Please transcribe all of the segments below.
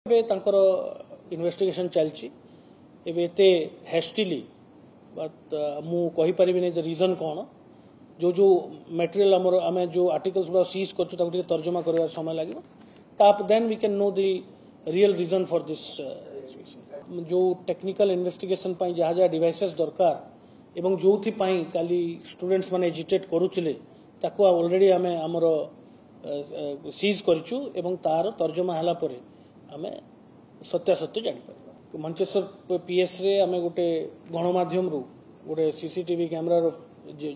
investigation चलती एते hastily but मु कहि परिबि नै द रीजन कोन जो जो मटेरियल आम जो आर्टिकल्स गुड़ा सीज कर तर्जमा कर समय लगे ताप then we can know the real reason for this जो टेक्निकल इन्वेस्टिगेशन जहाँ जहाँ डिवाइसेस दरकार एवं जो काली स्टूडेंट्स माने एजिटेट करुथिले ताको ऑलरेडी आमे हमर सीज करछु एवं तार तर्जमा हला परे आमे सत्यासत्य जानि पार मंचेश्वर पीएस रे आमे गोटे गणमाध्यम रु गोटे सीसीटीवी कैमरा रो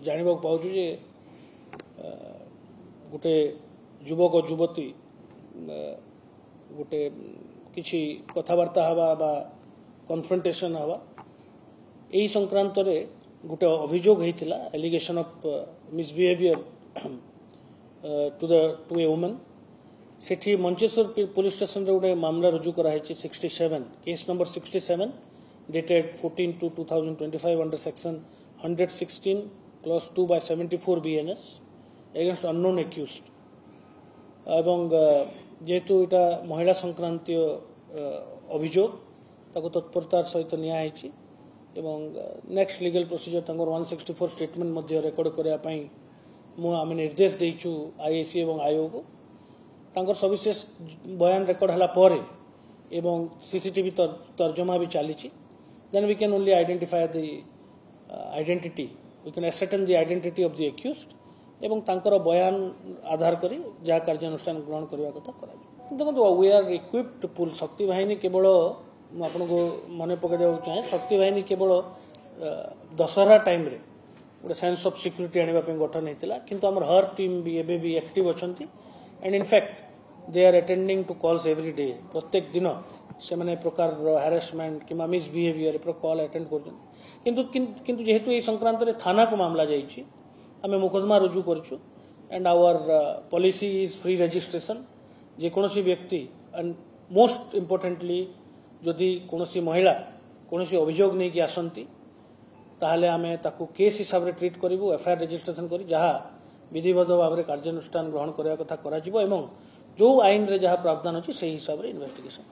जानवा पाचु जे गोटे युवक और युवती गोटे किछि कथबार्ता हवा बा कन्फ्रंटेशन हवा एही संक्रांत रे गोटे अभियोग हेतिला allegation of misbehaviour to a woman Sethi Mancheswar police station रे गोटे मामला रुजु करा है 67 case number 67 dated 14/2/2025 under section 116 clause 2 by 74 BNS against unknown accused एवं जेहेतु इटा महिला संक्रांतीय अभियोग ताको तत्परतार सहित निया है एवं नेक्स्ट लीगल प्रोसीजर तंगर 164 स्टेटमेंट मध्य रेकॉर्ड करया पई मु आमे निर्देश देइछु आईएसी एवं आयोग को तांकर सविशेष बयान रेकॉर्ड हला परे एवं सीसीटीवी तर्जमा भी चली then we can only identify the identity we can ascertain the identity of the accused एवं तांकर बयान आधार करी जा कार्यानुष्ठान ग्रहण करबा कथा करा देखो वी आर इक्विप्ड पुल शक्ति बाहिनी केवल आपको मन पकड़ चाहे शक्ति बाहिनी केवल दशहरा टाइम रे गोटे सेंस ऑफ सिक्योरिटी आने गठन होता किंतु आम हर टीम भी एबे भी एक्टिव अच्छी and in fact they are attending to calls every day प्रत्येक दिन से माने प्रकार हारासमेंट कि मिसबिहेवियर कॉल अटेंड कर जेहेतु ये संक्रांत रे थाना को मामला जाइए आम मुकदमा रुजु करूँ and our policy is free registration जेकोसी व्यक्ति एंड मोस्ट इम्पोर्टेंटली जदि कोनोसी महिला कोनोसी अभियोग नहीं कि आसंती ताहले आमे ताकू केस हिसाब रे ट्रीट करिवु एफआईआर रजिस्ट्रेशन करी जहाँ विधिवत भाव में कार्यानुष्ठान ग्रहण करने कथा करा जिवो एवं जो आईन रे जहाँ प्रावधान अछि से हिसाब रे इन्वेस्टिगेशन